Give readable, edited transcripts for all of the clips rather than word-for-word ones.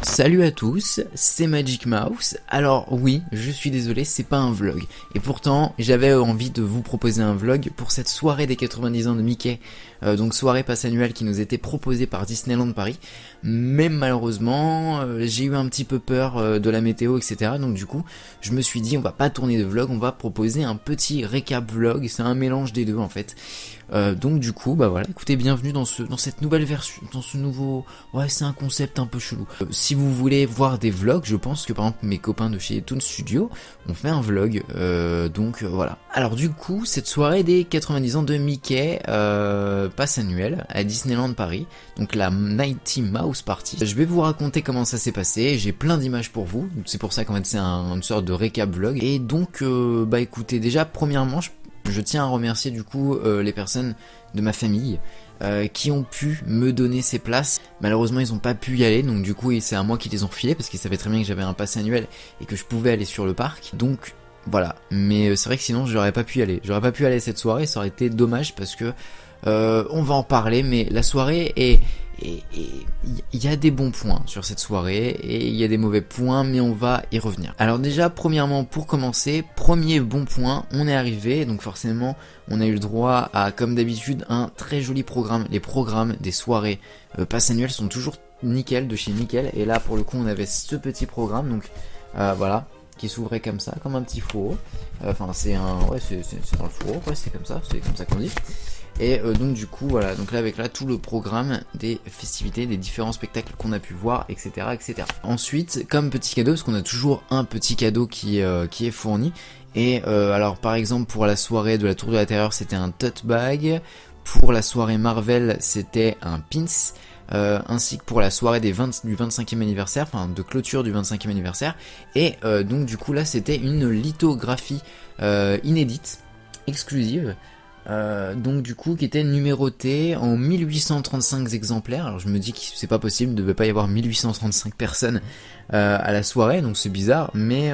Salut à tous, c'est Magic Mouse. Alors oui, je suis désolé, c'est pas un vlog. Et pourtant, j'avais envie de vous proposer un vlog pour cette soirée des 90 ans de Mickey. Donc soirée passe annuelle qui nous était proposée par Disneyland Paris. Mais malheureusement, j'ai eu un petit peu peur de la météo, etc. Donc du coup, je me suis dit, on va pas tourner de vlog, on va proposer un petit récap vlog. C'est un mélange des deux en fait. Donc du coup, bah voilà, écoutez, bienvenue dans cette nouvelle version, dans ce nouveau... Ouais, c'est un concept un peu chelou. Si vous voulez voir des vlogs, je pense que par exemple mes copains de chez Toon Studio ont fait un vlog, donc voilà. Alors du coup, cette soirée des 90 ans de Mickey passe annuelle à Disneyland Paris, donc la Mighty Mouse Party. Je vais vous raconter comment ça s'est passé, j'ai plein d'images pour vous, c'est pour ça qu'en fait c'est une sorte de récap vlog. Et donc, bah écoutez, déjà premièrement, je tiens à remercier du coup les personnes de ma famille qui ont pu me donner ces places. Malheureusement ils n'ont pas pu y aller, donc du coup c'est à moi qui les ont refilés parce qu'ils savaient très bien que j'avais un pass annuel et que je pouvais aller sur le parc. Donc voilà, mais c'est vrai que sinon j'aurais pas pu y aller. J'aurais pas pu aller cette soirée, ça aurait été dommage parce que on va en parler, mais la soirée est... il y a des bons points sur cette soirée et il y a des mauvais points, mais on va y revenir. Alors déjà, premièrement, pour commencer, premier bon point, on est arrivé, donc forcément on a eu le droit à, comme d'habitude, un très joli programme. Les programmes des soirées pass annuelles sont toujours nickel, de chez nickel, et là pour le coup on avait ce petit programme, donc voilà, qui s'ouvrait comme ça, comme un petit fourreau. Enfin c'est un... ouais, c'est dans le fourreau, ouais, c'est comme ça qu'on dit. Et donc du coup voilà, donc là avec là tout le programme des festivités, des différents spectacles qu'on a pu voir, etc., etc. Ensuite, comme petit cadeau, parce qu'on a toujours un petit cadeau qui est fourni. Et alors par exemple pour la soirée de la Tour de la Terreur c'était un tote bag, pour la soirée Marvel c'était un pins, ainsi que pour la soirée du 25e anniversaire, enfin de clôture du 25e anniversaire. Et donc du coup là c'était une lithographie inédite, exclusive. Donc du coup qui était numéroté en 1835 exemplaires. Alors je me dis que c'est pas possible, il ne devait pas y avoir 1835 personnes à la soirée, donc c'est bizarre, mais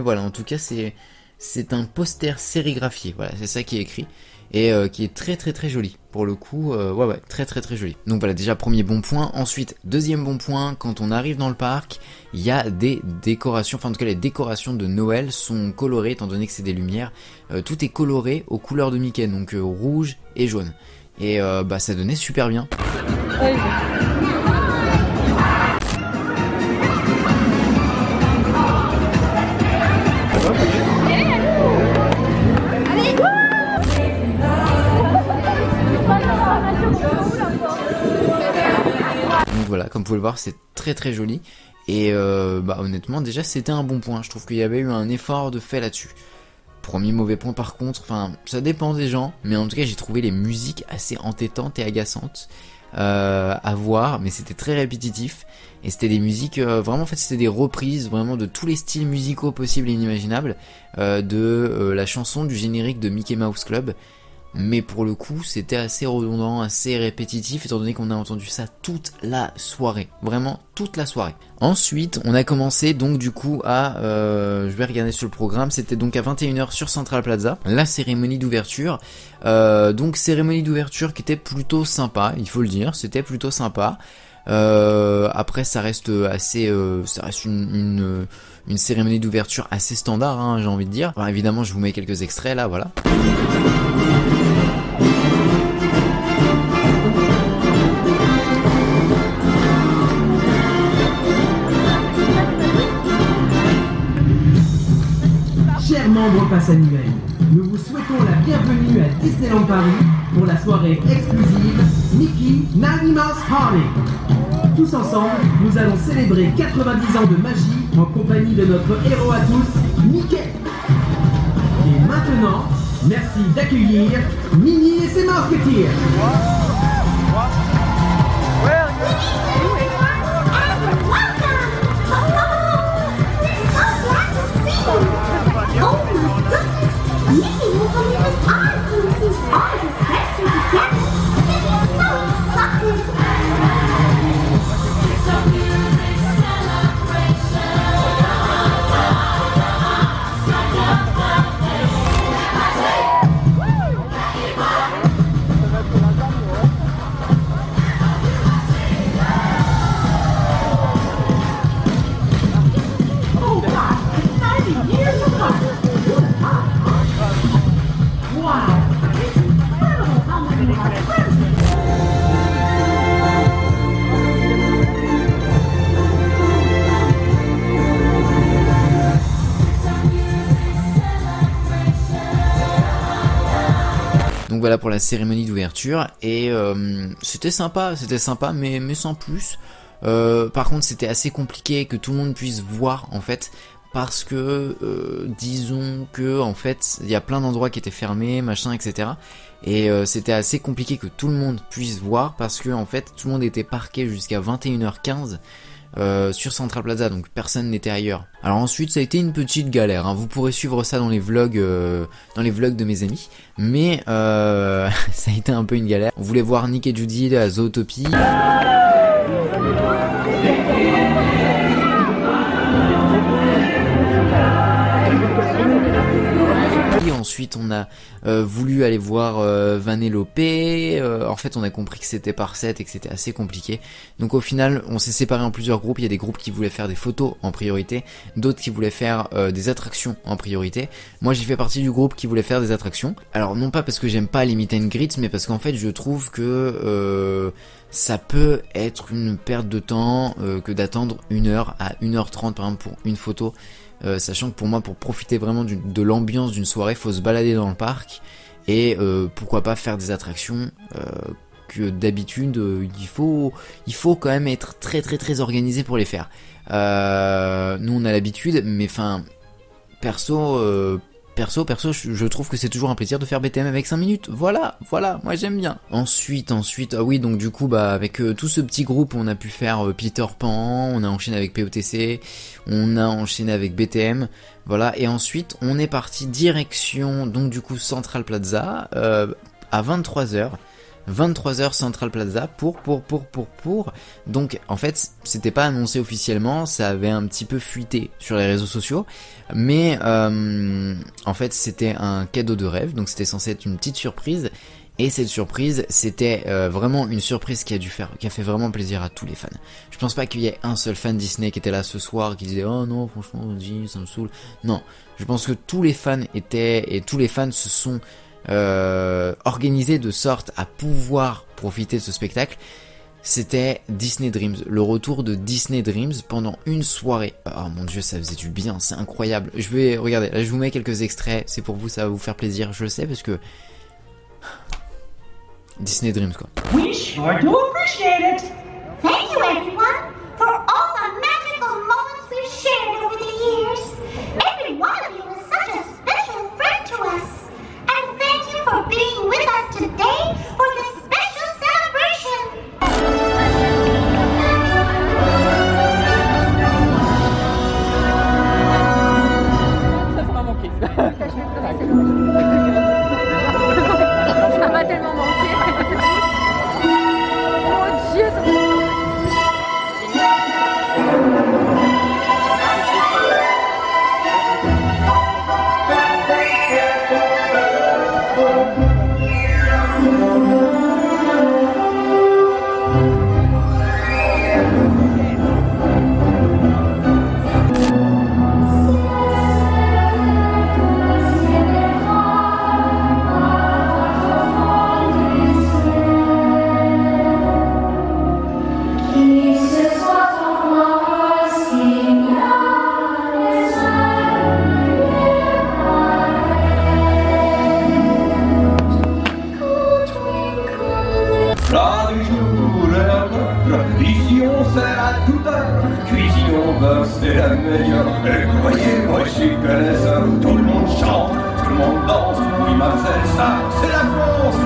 voilà, en tout cas c'est un poster sérigraphié, voilà, c'est ça qui est écrit, et qui est très très très joli, pour le coup, ouais, très très très joli. Donc voilà, déjà premier bon point. Ensuite, deuxième bon point, quand on arrive dans le parc, il y a des décorations, enfin en tout cas les décorations de Noël sont colorées, étant donné que c'est des lumières, tout est coloré aux couleurs de Mickey, donc rouge et jaune, et bah ça donnait super bien. Voilà, comme vous pouvez le voir, c'est très très joli. Et bah honnêtement, déjà c'était un bon point. Je trouve qu'il y avait eu un effort de fait là-dessus. Premier mauvais point par contre, enfin ça dépend des gens, mais en tout cas j'ai trouvé les musiques assez entêtantes et agaçantes à voir, mais c'était très répétitif. Et c'était des musiques, vraiment en fait c'était des reprises vraiment de tous les styles musicaux possibles et inimaginables de la chanson du générique de Mickey Mouse Club. Mais pour le coup c'était assez redondant, assez répétitif, étant donné qu'on a entendu ça toute la soirée, vraiment toute la soirée. Ensuite on a commencé donc du coup à, je vais regarder sur le programme, c'était donc à 21h sur Central Plaza, la cérémonie d'ouverture. Donc cérémonie d'ouverture qui était plutôt sympa, il faut le dire, c'était plutôt sympa. Après ça reste assez, ça reste une cérémonie d'ouverture assez standard, hein, j'ai envie de dire. Alors, évidemment je vous mets quelques extraits là, voilà. Chers membres pass annuels, nous vous souhaitons la bienvenue à Disneyland Paris pour la soirée exclusive Mickey 90 Mouse Party. Tous ensemble, nous allons célébrer 90 ans de magie en compagnie de notre héros à tous, Mickey. Et maintenant, merci d'accueillir Minnie et ses Mouseketeers. voilà pour la cérémonie d'ouverture et c'était sympa mais sans plus. Par contre c'était assez compliqué que tout le monde puisse voir en fait, parce que disons que en fait il y a plein d'endroits qui étaient fermés, machin, etc. Et c'était assez compliqué que tout le monde puisse voir parce que en fait tout le monde était parqué jusqu'à 21h15 sur Central Plaza, donc personne n'était ailleurs. Alors ensuite ça a été une petite galère, hein. Vous pourrez suivre ça dans les vlogs de mes amis, mais ça a été un peu une galère. On voulait voir Nick et Judy à Zootopie. Et ensuite on a voulu aller voir Vanellope. En fait on a compris que c'était par set et que c'était assez compliqué. Donc au final on s'est séparé en plusieurs groupes. Il y a des groupes qui voulaient faire des photos en priorité, d'autres qui voulaient faire des attractions en priorité. Moi j'ai fait partie du groupe qui voulait faire des attractions. Alors non pas parce que j'aime pas les meet and greets, mais parce qu'en fait je trouve que ça peut être une perte de temps que d'attendre 1h à 1h30 par exemple pour une photo. Sachant que pour moi, pour profiter vraiment de l'ambiance d'une soirée, faut se balader dans le parc et pourquoi pas faire des attractions que d'habitude il faut quand même être très organisé pour les faire. Nous on a l'habitude, mais enfin perso je trouve que c'est toujours un plaisir de faire BTM avec 5 minutes. Voilà, moi j'aime bien. Ensuite, ah oui, donc du coup, bah avec tout ce petit groupe, on a pu faire Peter Pan, on a enchaîné avec POTC, on a enchaîné avec BTM, voilà, et ensuite on est parti direction, donc du coup, Central Plaza, à 23h. 23h Central Plaza pour. Donc en fait c'était pas annoncé officiellement, ça avait un petit peu fuité sur les réseaux sociaux, mais en fait c'était un cadeau de rêve, donc c'était censé être une petite surprise. Et cette surprise, c'était vraiment une surprise qui a fait vraiment plaisir à tous les fans. Je pense pas qu'il y ait un seul fan Disney qui était là ce soir, qui disait oh non franchement vas-y ça me saoule. Non, je pense que tous les fans se sont organisé de sorte à pouvoir profiter de ce spectacle. C'était Disney Dreams, le retour de Disney Dreams pendant une soirée. Oh mon dieu, ça faisait du bien, c'est incroyable. Regardez, là je vous mets quelques extraits, c'est pour vous, ça va vous faire plaisir, je le sais parce que Disney Dreams quoi. We sure do appreciate it. Thank you everyone for all the magical moments we've shared over the years. Every one of you is such a special friend to us. And thank you for being with us today for this special celebration. Ça m'a manqué. Ça m'a tellement manqué. Oh Dieu, ça m'a... Ici on sert à toute heure, cuisine au beurre c'est la meilleure. Et croyez-moi je suis connaisseur, tout le monde chante, tout le monde danse. Oui Marcel, ça c'est la France.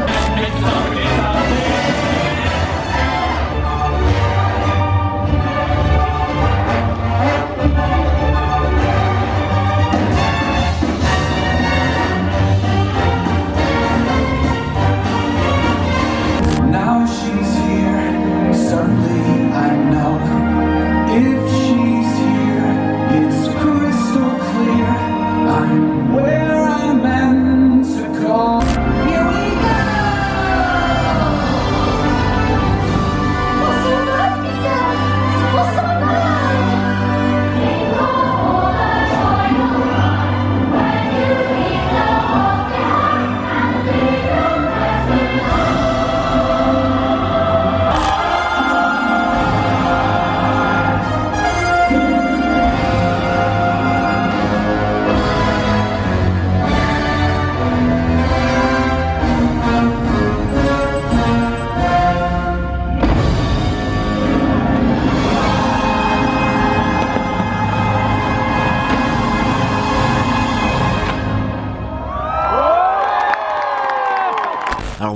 Now she's here, suddenly I know. If she's here, it's crystal clear. I'm where I'm meant to go. Here we go!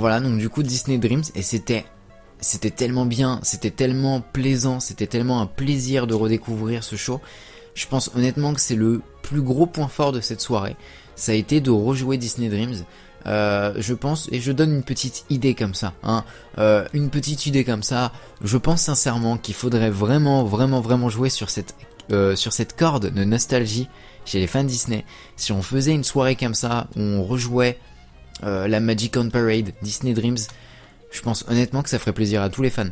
voilà, donc du coup Disney Dreams, et c'était tellement bien, c'était tellement plaisant, c'était tellement un plaisir de redécouvrir ce show. Je pense honnêtement que c'est le plus gros point fort de cette soirée. Ça a été de rejouer Disney Dreams. Je pense, et je donne une petite idée comme ça, hein, une petite idée comme ça. Je pense sincèrement qu'il faudrait vraiment jouer sur cette corde de nostalgie chez les fans Disney. Si on faisait une soirée comme ça où on rejouait la Magic on Parade, Disney Dreams, je pense honnêtement que ça ferait plaisir à tous les fans.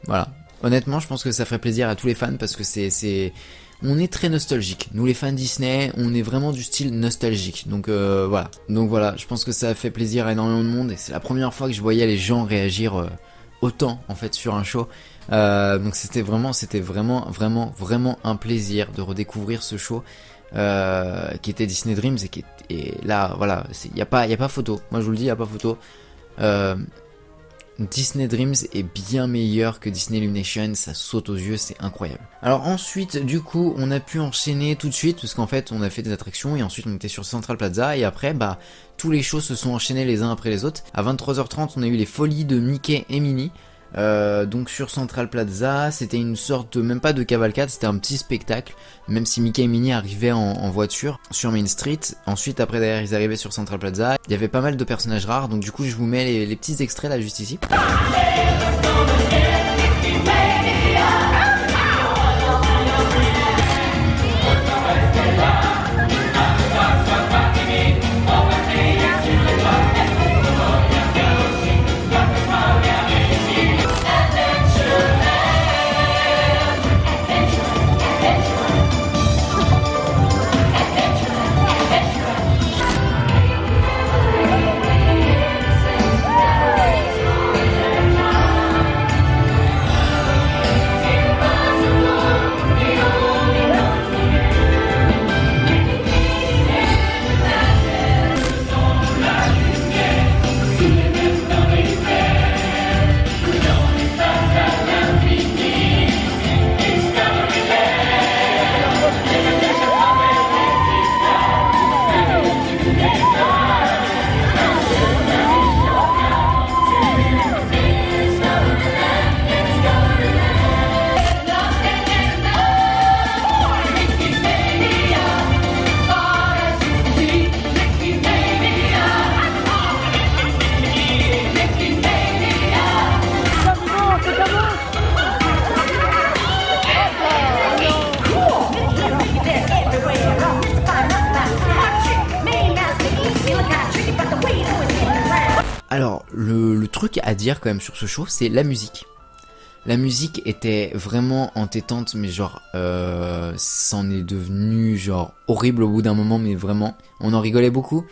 Voilà, honnêtement, je pense que ça ferait plaisir à tous les fans parce que on est très nostalgique. Nous les fans Disney, on est vraiment du style nostalgique. Donc voilà. Donc voilà, je pense que ça a fait plaisir à énormément de monde et c'est la première fois que je voyais les gens réagir autant en fait sur un show. Donc c'était vraiment un plaisir de redécouvrir ce show qui était Disney Dreams et là voilà, il y a pas photo. Moi je vous le dis, il y a pas photo. Disney Dreams est bien meilleur que Disney Illumination, ça saute aux yeux, c'est incroyable. Alors ensuite, du coup, on a pu enchaîner tout de suite, parce qu'en fait, on a fait des attractions, et ensuite on était sur Central Plaza, et après, bah, tous les shows se sont enchaînés les uns après les autres. À 23h30, on a eu les folies de Mickey et Minnie. Donc sur Central Plaza, c'était une sorte même pas de cavalcade, c'était un petit spectacle, même si Mickey et Minnie arrivaient en voiture sur Main Street. Ensuite après derrière ils arrivaient sur Central Plaza, il y avait pas mal de personnages rares, donc du coup je vous mets les petits extraits là juste ici. Alors, le truc à dire quand même sur ce show, c'est la musique. La musique était vraiment entêtante, mais genre, c'en est devenu genre horrible au bout d'un moment, mais vraiment, on en rigolait beaucoup.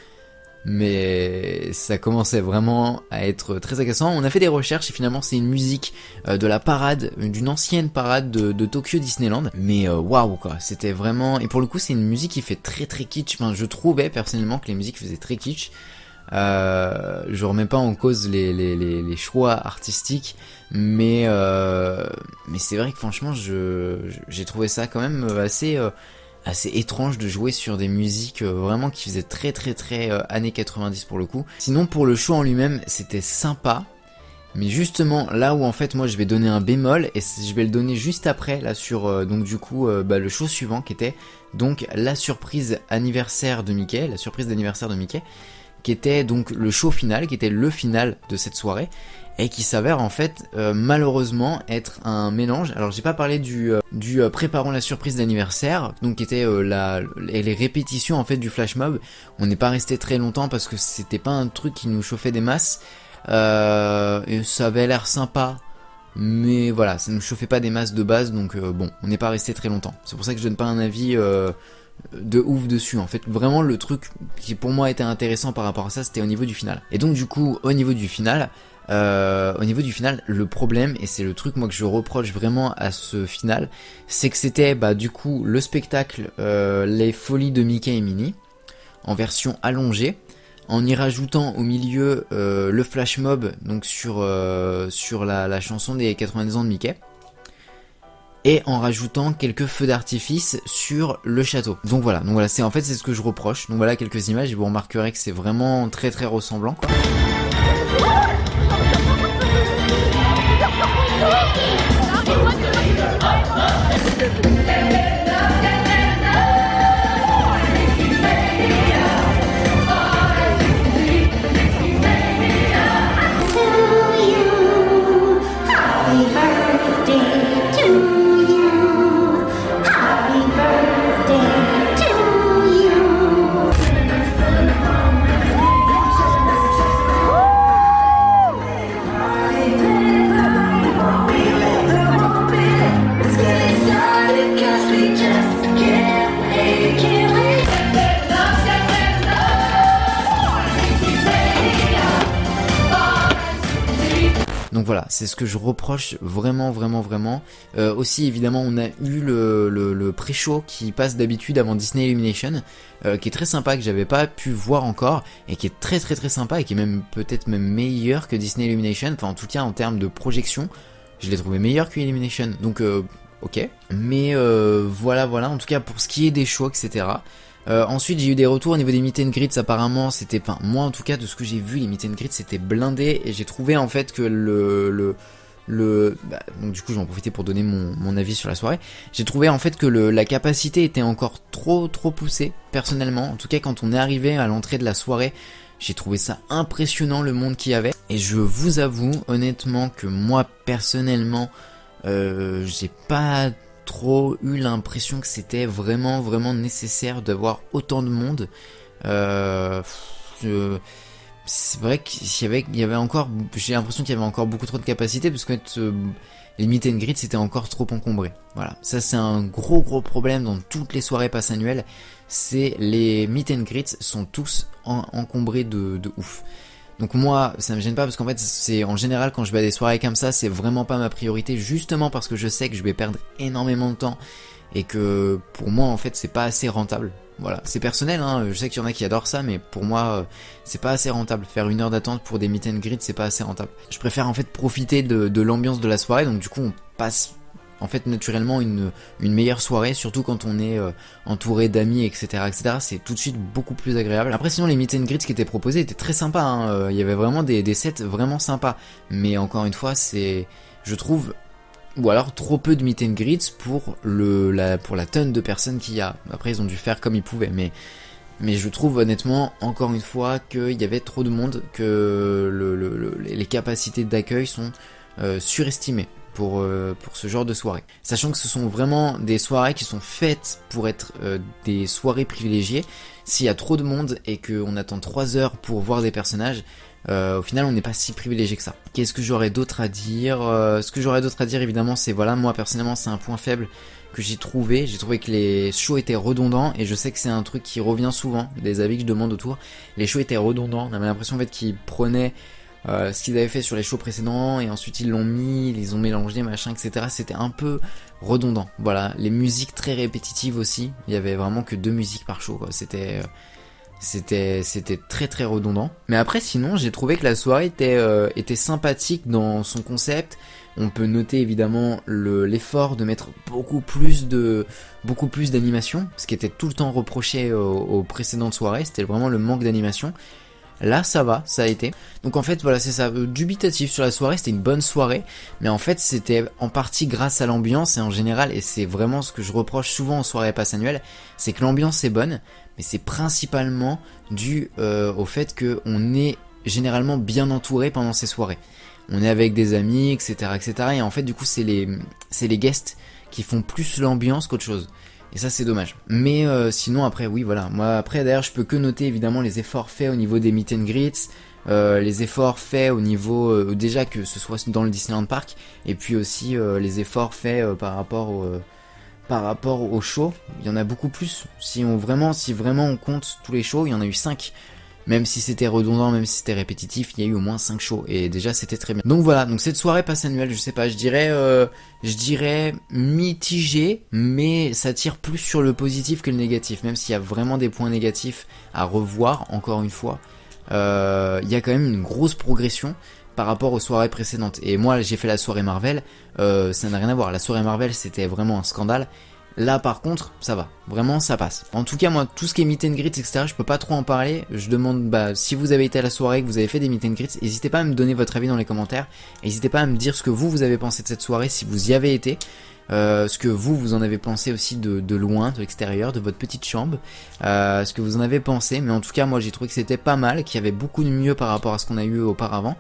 Mais ça commençait vraiment à être très agaçant. On a fait des recherches et finalement c'est une musique de la parade, d'une ancienne parade de Tokyo Disneyland. Mais waouh quoi, c'était vraiment... Et pour le coup c'est une musique qui fait très très kitsch. Enfin, je trouvais personnellement que les musiques faisaient très kitsch. Je remets pas en cause les choix artistiques, mais c'est vrai que franchement j'ai trouvé ça quand même assez étrange de jouer sur des musiques vraiment qui faisaient très années 90 pour le coup. Sinon pour le show en lui-même c'était sympa, mais justement là où en fait moi je vais donner un bémol, et je vais le donner juste après là sur donc du coup le show suivant qui était donc la surprise anniversaire de Mickey, la surprise d'anniversaire de Mickey, qui était donc le show final, qui était le final de cette soirée, et qui s'avère en fait malheureusement être un mélange. Alors j'ai pas parlé du préparons la surprise d'anniversaire, donc qui était les répétitions en fait du flash mob. On n'est pas resté très longtemps parce que c'était pas un truc qui nous chauffait des masses, et ça avait l'air sympa, mais voilà, ça ne chauffait pas des masses de base, donc bon, on n'est pas resté très longtemps. C'est pour ça que je donne pas un avis de ouf dessus. En fait vraiment le truc qui pour moi était intéressant par rapport à ça, c'était au niveau du final. Et donc du coup au niveau du final, le problème, et c'est le truc moi que je reproche vraiment à ce final, c'est que c'était du coup le spectacle les folies de Mickey et Minnie en version allongée, en y rajoutant au milieu le flash mob, donc sur la chanson des 90 ans de Mickey, et en rajoutant quelques feux d'artifice sur le château. Donc voilà, c'est en fait c'est ce que je reproche. Donc voilà quelques images et vous remarquerez que c'est vraiment très ressemblant quoi. Donc voilà, c'est ce que je reproche vraiment. Aussi évidemment on a eu le pré-show qui passe d'habitude avant Disney Illumination, qui est très sympa, que j'avais pas pu voir encore, et qui est très sympa, et qui est même peut-être même meilleur que Disney Illumination, enfin en tout cas en termes de projection, je l'ai trouvé meilleur que Illumination, donc ok. Mais voilà, en tout cas pour ce qui est des shows, etc. Ensuite j'ai eu des retours au niveau des meet and greets, apparemment c'était, enfin moi en tout cas de ce que j'ai vu, les meet and greets c'était blindé, et j'ai trouvé en fait que donc du coup je vais en profiter pour donner mon avis sur la soirée. J'ai trouvé en fait que la capacité était encore trop poussée, personnellement, en tout cas quand on est arrivé à l'entrée de la soirée, j'ai trouvé ça impressionnant le monde qu'il y avait, et je vous avoue honnêtement que moi personnellement j'ai pas trop eu l'impression que c'était vraiment nécessaire d'avoir autant de monde. C'est vrai qu'il y avait encore, j'ai l'impression qu'il y avait encore beaucoup trop de capacité, parce que les meet and greet c'était encore trop encombré. Voilà, ça c'est un gros problème dans toutes les soirées pass annuelles, c'est les meet and greets sont tous encombrés de ouf. Donc moi, ça me gêne pas, parce qu'en fait, c'est en général quand je vais à des soirées comme ça, c'est vraiment pas ma priorité, justement parce que je sais que je vais perdre énormément de temps, et que pour moi en fait c'est pas assez rentable. Voilà, c'est personnel, hein, je sais qu'il y en a qui adorent ça, mais pour moi c'est pas assez rentable. Faire 1 heure d'attente pour des meet and greet, c'est pas assez rentable. Je préfère en fait profiter de l'ambiance de la soirée, donc du coup on passe en fait naturellement une meilleure soirée, surtout quand on est entouré d'amis, etc. C'est tout de suite beaucoup plus agréable. Après sinon les meet and greets qui étaient proposés étaient très sympas, hein. Il y avait vraiment des sets vraiment sympas, mais encore une fois c'est, je trouve, ou alors trop peu de meet and greets pour la tonne de personnes qu'il y a. Après ils ont dû faire comme ils pouvaient, mais je trouve honnêtement encore une fois qu'il y avait trop de monde, que les capacités d'accueil sont surestimées pour ce genre de soirée. Sachant que ce sont vraiment des soirées qui sont faites pour être des soirées privilégiées. S'il y a trop de monde et qu'on attend 3 heures pour voir des personnages, au final on n'est pas si privilégié que ça. Qu'est-ce que j'aurais d'autre à dire? Ce que j'aurais d'autre à dire évidemment c'est, voilà, moi personnellement c'est un point faible que j'ai trouvé que les shows étaient redondants, et je sais que c'est un truc qui revient souvent, des avis que je demande autour. Les shows étaient redondants, on avait l'impression en fait qu'ils prenaient ce qu'ils avaient fait sur les shows précédents et ensuite ils l'ont mis, ils ont mélangé machin, etc. C'était un peu redondant. Voilà, les musiques très répétitives aussi, il y avait vraiment que 2 musiques par show, quoi. C'était très redondant. Mais après sinon j'ai trouvé que la soirée était sympathique dans son concept. On peut noter évidemment l'effort de mettre beaucoup plus d'animation, ce qui était tout le temps reproché aux précédentes soirées, c'était vraiment le manque d'animation. Là ça va, ça a été. Donc en fait voilà, c'est ça, dubitatif sur la soirée, c'était une bonne soirée, mais en fait c'était en partie grâce à l'ambiance, et en général, et c'est vraiment ce que je reproche souvent aux soirées pass annuelles, c'est que l'ambiance est bonne, mais c'est principalement dû au fait qu'on est généralement bien entouré pendant ces soirées. On est avec des amis, etc. et en fait du coup c'est les guests qui font plus l'ambiance qu'autre chose. Et ça c'est dommage. Mais sinon après oui voilà, moi après d'ailleurs je peux que noter évidemment les efforts faits au niveau des meet and greets, les efforts faits au niveau déjà que ce soit dans le Disneyland Park, et puis aussi les efforts faits par rapport au show. Il y en a beaucoup plus, si vraiment on compte tous les shows, il y en a eu 5. Même si c'était redondant, même si c'était répétitif, il y a eu au moins 5 shows, et déjà c'était très bien. Donc voilà, donc cette soirée pass annuelle, je sais pas, je dirais mitigé, mais ça tire plus sur le positif que le négatif, même s'il y a vraiment des points négatifs à revoir, encore une fois. Il y a quand même une grosse progression par rapport aux soirées précédentes. Et moi j'ai fait la soirée Marvel, ça n'a rien à voir, la soirée Marvel c'était vraiment un scandale. Là par contre ça va, vraiment ça passe. En tout cas moi tout ce qui est meet and greet etc je peux pas trop en parler. Je demande si vous avez été à la soirée, que vous avez fait des meet and greets, n'hésitez pas à me donner votre avis dans les commentaires. N'hésitez pas à me dire ce que vous avez pensé de cette soirée si vous y avez été. Ce que vous en avez pensé aussi de loin, de l'extérieur, de votre petite chambre, ce que vous en avez pensé, mais en tout cas moi j'ai trouvé que c'était pas mal, qu'il y avait beaucoup de mieux par rapport à ce qu'on a eu auparavant,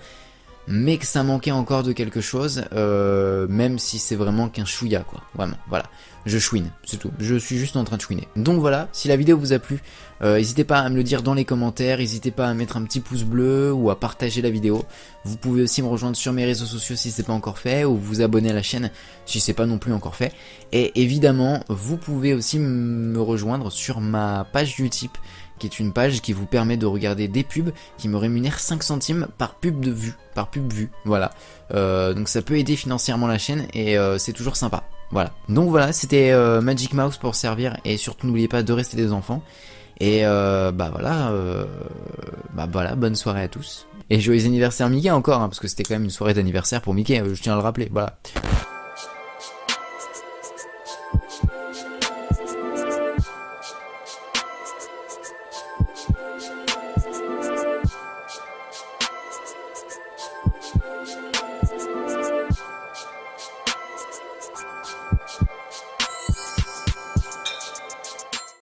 mais que ça manquait encore de quelque chose, même si c'est vraiment qu'un chouïa quoi, vraiment, voilà, je chouine, c'est tout, je suis juste en train de chouiner. Donc voilà, si la vidéo vous a plu, n'hésitez pas à me le dire dans les commentaires, n'hésitez pas à mettre un petit pouce bleu ou à partager la vidéo. Vous pouvez aussi me rejoindre sur mes réseaux sociaux si c'est pas encore fait, ou vous abonner à la chaîne si c'est pas non plus encore fait. Et évidemment, vous pouvez aussi me rejoindre sur ma page Utip, qui est une page qui vous permet de regarder des pubs qui me rémunèrent 5 centimes par pub de vue, voilà. Donc ça peut aider financièrement la chaîne et c'est toujours sympa. Voilà. Donc voilà, c'était Magic Mouse pour servir, et surtout n'oubliez pas de rester des enfants. Et voilà, bonne soirée à tous. Et joyeux anniversaire Mickey encore, hein, parce que c'était quand même une soirée d'anniversaire pour Mickey, je tiens à le rappeler, voilà.